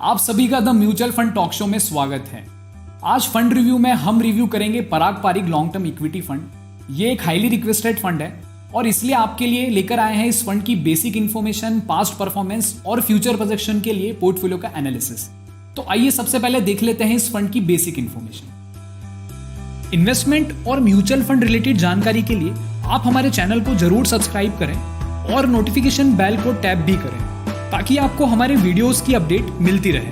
आप सभी का the mutual fund talk show में स्वागत है। आज फंड रिव्यू में हम रिव्यू करेंगे Parag Parikh long term equity fund. ये एक हाईली रिक्वेस्टेड फंड है और इसलिए आपके लिए लेकर आए हैं इस फंड की बेसिक इन्फॉर्मेशन, पास्ट परफॉर्मेंस और फ्यूचर प्रोजेक्शन के लिए पोर्टफोलियो का एनालिसिस। तो आइए सबसे पहले देख लेते हैं इस फंड की बेसिक इन्फॉर्मेशन। इन्वेस्टमेंट और म्यूचुअल फंड रिलेटेड जानकारी के लिए आप हमारे चैनल को जरूर सब्सक्राइब करें और नोटिफिकेशन बेल को टैप भी करें ताकि आपको हमारे वीडियोस की अपडेट मिलती रहे।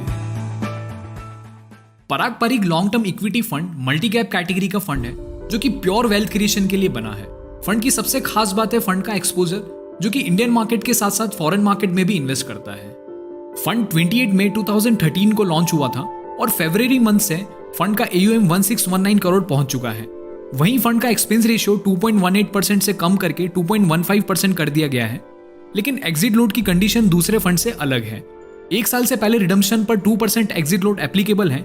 Parag Parikh long term equity fund multi cap category का फंड है जो कि प्योर वेल्थ क्रिएशन के लिए बना है। फंड की सबसे खास बात है फंड का एक्सपोजर, जो कि इंडियन मार्केट के साथ साथ फॉरेन मार्केट में भी इन्वेस्ट करता है। फंड 28 मई 2013 को लॉन्च हुआ था और फरवरी मंथ से फंड का AUM 1619 करोड़ पहुंच चुका है। वहीं फंड का एक्सपेंस रेशियो 2.18% से कम करके 2.15% कर दिया गया है। लेकिन एग्जिट लोड की कंडीशन दूसरे फंड से अलग है। 1 साल से पहले रिडम्पशन पर 2% एग्जिट लोड एप्लीकेबल है,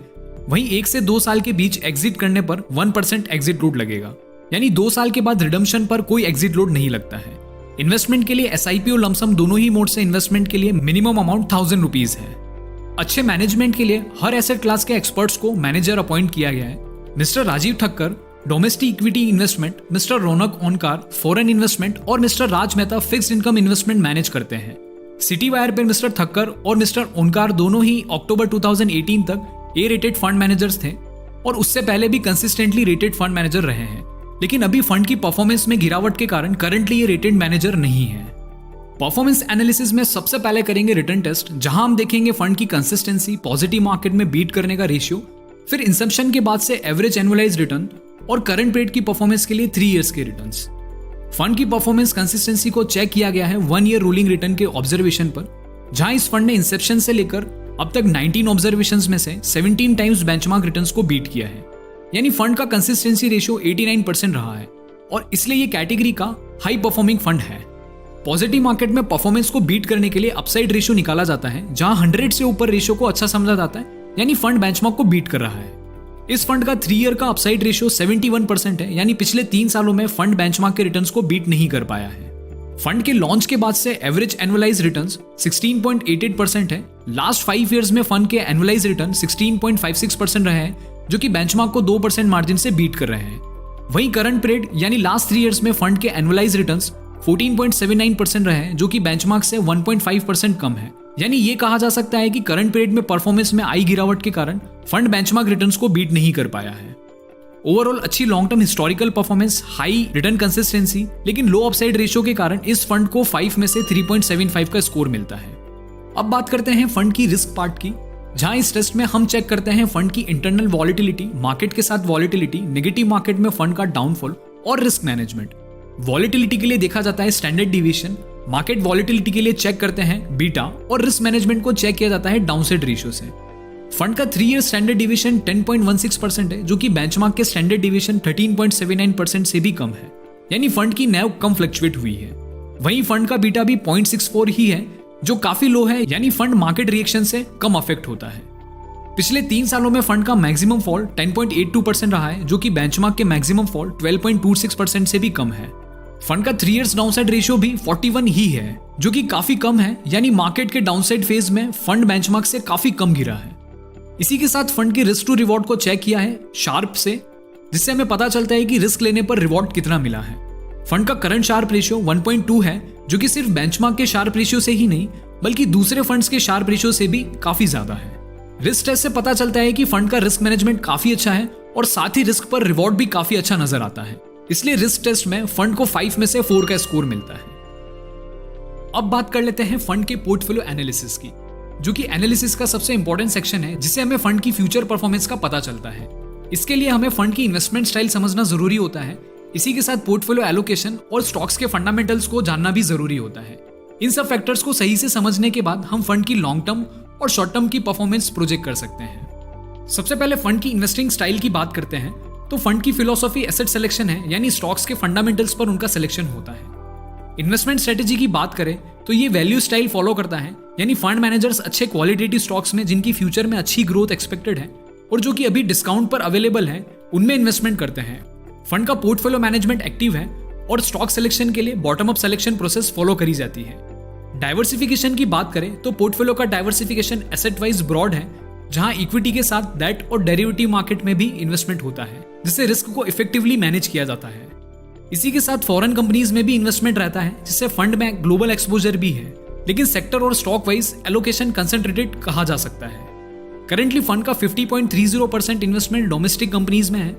वहीं 1 से 2 साल के बीच एग्जिट करने पर 1% एग्जिट लोड लगेगा। यानी 2 साल के बाद रिडम्पशन पर कोई एग्जिट लोड नहीं लगता है। इन्वेस्टमेंट के लिए SIP और लमसम दोनों ही मोड से इन्वेस्टमेंट के लिए मिनिमम अमाउंट 1000 रुपीज है। अच्छे मैनेजमेंट के लिए हर एसेट क्लास के एक्सपर्ट्स को मैनेजर अपॉइंट किया गया है। Mister Rajeev Thakkar domestic equity investment, mister Raunak Onkar foreign investment और mister Raj Mehta fixed income investment manage करते हैं। सिटी वायर पर मिस्टर ठक्कर और मिस्टर ओनकार दोनों ही अक्टूबर 2018 तक A रेटेड फंड मैनेजर्स थे और उससे पहले भी कंसिस्टेंटली रेटेड फंड मैनेजर रहे हैं। लेकिन अभी फंड की परफॉर्मेंस में गिरावट के कारण करंटली ये रेटेड मैनेजर नहीं है। परफॉर्मेंस एनालिसिस में सबसे पहले करेंगे रिटर्न टेस्ट, जहां हम देखेंगे फंड की कंसिस्टेंसी, पॉजिटिव मार्केट में बीट करने का रेशियो, फिर इंसेप्शन के बाद से एवरेज एनुअलाइज्ड रिटर्न और करंट पीरियड की परफॉर्मेंस के लिए 3 इयर्स के रिटर्न्स। फंड की परफॉर्मेंस कंसिस्टेंसी को चेक किया गया है 1 ईयर रूलिंग रिटर्न के ऑब्जर्वेशन पर, जहां इस फंड ने इंसेप्शन से लेकर अब तक 19 ऑब्जर्वेशंस में से 17 टाइम्स बेंचमार्क रिटर्न्स को बीट किया है। यानी फंड का कंसिस्टेंसी रेशियो 89% रहा है और इसलिए ये कैटेगरी का हाई परफॉर्मिंग फंड है। पॉजिटिव मार्केट में परफॉर्मेंस को बीट करने के लिए अपसाइड रेशियो निकाला जाता है, जहां 100 से ऊपर रेशियो को अच्छा समझा जाता है, यानी फंड बेंचमार्क को बीट कर रहा है। इस फंड का 3 ईयर का अपसाइड रेशियो 71% है, यानी पिछले 3 सालों में फंड बेंचमार्क के रिटर्न्स को बीट नहीं कर पाया है। फंड के लॉन्च के बाद से एवरेज एनुअलाइज्ड रिटर्न्स 16.88% है। लास्ट 5 इयर्स में फंड के एनुअलाइज्ड रिटर्न 16.56% रहे हैं, जो कि बेंचमार्क को 2% मार्जिन से बीट कर रहे हैं। वहीं करंट पीरियड यानी लास्ट 3 इयर्स में फंड के एनुअलाइज्ड रिटर्न्स 14.79% रहे हैं, जो कि बेंचमार्क से 1.5% कम है। यानी ये कहा जा सकता है कि करंट पीरियड में परफॉर्मेंस में आई गिरावट के कारण फंड बेंचमार्क रिटर्न्स को बीट नहीं कर पाया है। ओवरऑल अच्छी long term historical performance, high return consistency, लेकिन लो अपसाइड रेशियो के कारण इस फंड को 5 में से 3.75 का स्कोर मिलता है। अब बात करते हैं फंड की रिस्क पार्ट की, जहां इस टेस्ट में हम चेक करते हैं फंड की इंटरनल वॉलिटिलिटी, मार्केट के साथ वॉलिटिलिटी, नेगेटिव मार्केट में फंड का डाउनफॉल और रिस्क मैनेजमेंट। वॉलिटिलिटी के लिए देखा जाता है स्टैंडर्ड डिविएशन, मार्केट वॉलिटिलिटी के लिए चेक करते हैं बीटा और रिस्क मैनेजमेंट को चेक किया जाता है डाउनसाइड रेशियो से। फंड का 3 ईयर स्टैंडर्ड डिविएशन 10.16% है, जो कि बेंचमार्क के स्टैंडर्ड डिविएशन 13.79% से भी कम है। यानी फंड की NAV कम फ्लक्चुएट हुई है। वहीं फंड का बीटा भी 0.64 ही है, जो काफी लो है, यानी फंड मार्केट रिएक्शन से कम अफेक्ट होता है। पिछले 3 सालों में फंड का मैक्सिमम फॉल 10.82% रहा है, जो कि बेंचमार्क के मैक्सिमम फॉल 12.26% से भी कम है। फंड का 3 इयर्स डाउनसाइड रेशियो भी 41 ही है, जो कि काफी कम है, यानी मार्केट के डाउनसाइड फेज में फंड बेंचमार्क से काफी कम गिरा है। इसी के साथ फंड की रिस्क टू रिवॉर्ड को चेक किया है शार्प से, जिससे हमें पता चलता है कि रिस्क लेने पर रिवॉर्ड कितना मिला है। फंड का करंट शार्प रेशियो 1.2 है, जो कि सिर्फ बेंचमार्क के शार्प रेशियो से ही नहीं बल्कि दूसरे फंड्स के शार्प रेशियो से भी काफी ज्यादा है। रिस्क टेस्ट से पता चलता है कि फंड का रिस्क मैनेजमेंट काफी अच्छा है और साथ ही रिस्क पर रिवॉर्ड भी काफी अच्छा नजर आता है। इसलिए रिस्क टेस्ट में फंड को 5 में से 4 का स्कोर मिलता है। अब बात कर लेते हैं फंड के पोर्टफोलियो एनालिसिस की, जो कि एनालिसिस का सबसे इंपॉर्टेंट सेक्शन है, जिससे हमें फंड की फ्यूचर परफॉर्मेंस का पता चलता है। इसके लिए हमें फंड की इन्वेस्टमेंट स्टाइल समझना जरूरी होता है। इसी के साथ पोर्टफोलियो एलोकेशन और स्टॉक्स के फंडामेंटल्स को जानना भी जरूरी होता है। इन सब फैक्टर्स को सही से समझने के बाद हम फंड की लॉन्ग टर्म और शॉर्ट टर्म की परफॉर्मेंस प्रोजेक्ट कर सकते हैं। सबसे पहले फंड की इन्वेस्टिंग स्टाइल की बात करते हैं, तो फंड की फिलॉसफी एसेट सिलेक्शन है, यानी स्टॉक्स के फंडामेंटल्स पर उनका सिलेक्शन होता है। इन्वेस्टमेंट स्ट्रेटेजी की बात करें तो ये वैल्यू स्टाइल फॉलो करता है, यानी फंड मैनेजर्स अच्छे क्वालिटेटिव स्टॉक्स में जिनकी फ्यूचर में अच्छी ग्रोथ एक्सपेक्टेड है और जो कि अभी डिस्काउंट पर अवेलेबल है, उनमें इन्वेस्टमेंट करते हैं। फंड का पोर्टफोलियो मैनेजमेंट एक्टिव है और स्टॉक सिलेक्शन के लिए bottom up selection process follow करी जाती है। डाइवर्सिफिकेशन की बात करें तो पोर्टफोलियो का डाइवर्सिफिकेशन एसेट वाइज ब्रॉड है, जहां इक्विटी के साथ डेट और डेरिवेटिव मार्केट में भी इन्वेस्टमेंट होता है, जिससे रिस्क को इफेक्टिवली मैनेज किया जाता है। इसी के साथ फॉरेन कंपनीज में भी इन्वेस्टमेंट रहता है, जिससे फंड में ग्लोबल एक्सपोजर भी है, लेकिन सेक्टर और स्टॉक वाइज एलोकेशन कंसंट्रेटेड कहा जा सकता है। करंटली फंड का 50.30% इन्वेस्टमेंट डोमेस्टिक कंपनीज में है,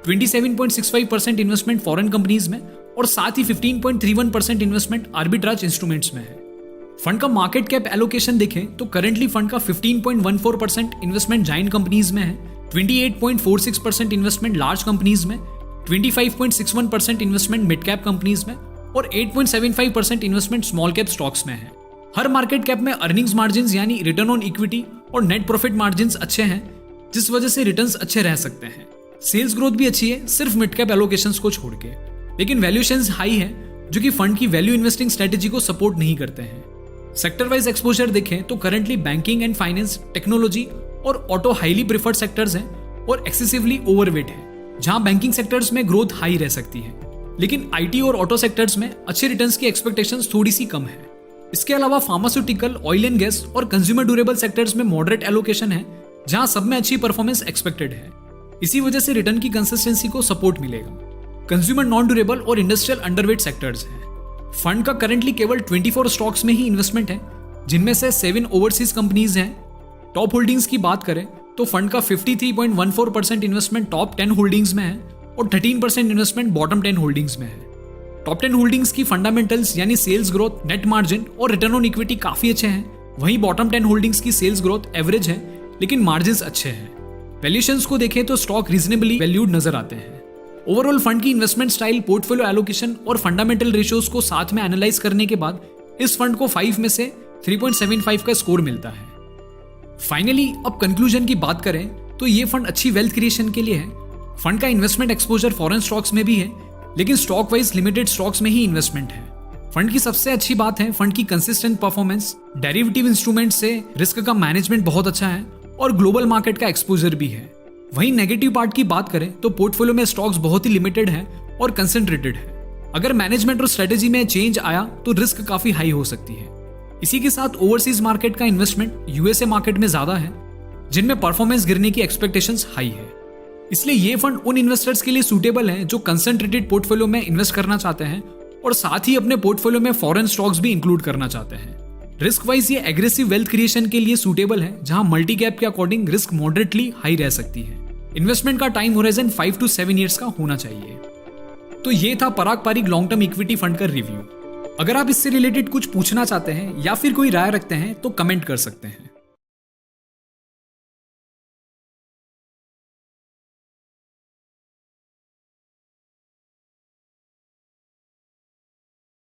27.65% इन्वेस्टमेंट फॉरेन कंपनीज में और साथ ही 15.31% इन्वेस्टमेंट आर्बिट्राज इंस्ट्रूमेंट्स में है। फंड का मार्केट कैप एलोकेशन देखें तो करंटली फंड का 15.14% इन्वेस्टमेंट जायंट कंपनीज में है, 28.46% इन्वेस्टमेंट लार्ज कंपनीज में, 25.61% इन्वेस्टमेंट मिड कैप कंपनीज में और 8.75% इन्वेस्टमेंट स्मॉल कैप स्टॉक्स में है। हर मार्केट कैप में अर्निंग्स मार्जिन्स यानी रिटर्न ऑन इक्विटी और नेट प्रॉफिट मार्जिन्स अच्छे हैं, जिस वजह से रिटर्न्स अच्छे रह सकते हैं। सेल्स ग्रोथ भी अच्छी है, सिर्फ मिड कैप एलोकेशंस को छोड़ के, लेकिन वैल्यूएशंस हाई है, जो कि फंड की वैल्यू इन्वेस्टिंग स्ट्रेटेजी को सपोर्ट नहीं करते हैं। सेक्टर वाइज एक्सपोजर देखें तो currently banking and finance, technology और ऑटो हाईली प्रिफर्ड सेक्टर्स हैं और एक्सेसिवली ओवरवेट है, जहां बैंकिंग सेक्टर्स में ग्रोथ हाई रह सकती है, लेकिन आईटी और ऑटो सेक्टर्स में अच्छे रिटर्न्स की एक्सपेक्टेशंस थोड़ी सी कम है। इसके अलावा फार्मास्यूटिकल, ऑयल एंड गैस और कंज्यूमर ड्यूरेबल सेक्टर्स में मॉडरेट एलोकेशन है, जहां सब में अच्छी परफॉर्मेंस एक्सपेक्टेड है। इसी वजह से रिटर्न की कंसिस्टेंसी को सपोर्ट मिलेगा। कंज्यूमर नॉन ड्यूरेबल और इंडस्ट्रियल अंडरवेट सेक्टर्स हैं। फंड का करंटली केवल 24 स्टॉक्स में ही इन्वेस्टमेंट है, जिनमें से 7 ओवरसीज कंपनीज हैं। टॉप होल्डिंग्स की बात करें तो फंड का 53.14% इन्वेस्टमेंट टॉप 10 होल्डिंग्स में है और 13% इन्वेस्टमेंट बॉटम 10 होल्डिंग्स में है। टॉप 10 होल्डिंग्स की फंडामेंटल्स यानी सेल्स ग्रोथ, नेट मार्जिन और रिटर्न ऑन इक्विटी काफी अच्छे हैं। वहीं बॉटम 10 होल्डिंग्स की सेल्स ग्रोथ एवरेज है, लेकिन मार्जिन्स अच्छे हैं। वैल्यूएशंस को देखें तो स्टॉक रीजनेबली वैल्यूड नजर आते हैं। ओवरऑल फंड की इन्वेस्टमेंट स्टाइल, पोर्टफोलियो एलोकेशन और फंडामेंटल रेशियोज को साथ में एनालाइज करने के बाद इस फंड को 5 में से 3.75 का स्कोर मिलता है। फाइनली अब कंक्लूजन की बात करें तो ये फंड अच्छी वेल्थ क्रिएशन के लिए है। फंड का इन्वेस्टमेंट एक्सपोजर फॉरेन स्टॉक्स में भी है, लेकिन स्टॉक वाइज लिमिटेड स्टॉक्स में ही इन्वेस्टमेंट है। फंड की सबसे अच्छी बात है फंड की कंसिस्टेंट परफॉर्मेंस, डेरिवेटिव इंस्ट्रूमेंट से रिस्क का मैनेजमेंट बहुत अच्छा है और ग्लोबल मार्केट का एक्सपोजर भी है। वहीं नेगेटिव पार्ट की बात करें तो पोर्टफोलियो में स्टॉक्स बहुत ही लिमिटेड है और कंसंट्रेटेड है। अगर मैनेजमेंट और स्ट्रेटेजी में चेंज आया तो रिस्क काफी हाई हो सकती है। इसी के साथ ओवरसीज मार्केट का इन्वेस्टमेंट यूएसए मार्केट में ज्यादा है, जिनमें परफॉर्मेंस गिरने की एक्सपेक्टेशंस हाई है। इसलिए ये फंड उन इन्वेस्टर्स के लिए सूटेबल है जो कंसंट्रेटेड पोर्टफोलियो में इन्वेस्ट करना चाहते हैं और साथ ही अपने पोर्टफोलियो में फॉरेन स्टॉक्स भी इंक्लूड करना चाहते हैं। रिस्क वाइज ये एग्रेसिव वेल्थ क्रिएशन के लिए सूटेबल है, जहां मल्टी कैप के अकॉर्डिंग रिस्क मॉडरेटली हाई रह सकती है। इन्वेस्टमेंट का टाइम होराइजन 5 to 7 ईयर्स का होना चाहिए। तो ये था Parag Parikh long term equity fund का रिव्यू। अगर आप इससे रिलेटेड कुछ पूछना चाहते हैं या फिर कोई राय रखते हैं तो कमेंट कर सकते हैं।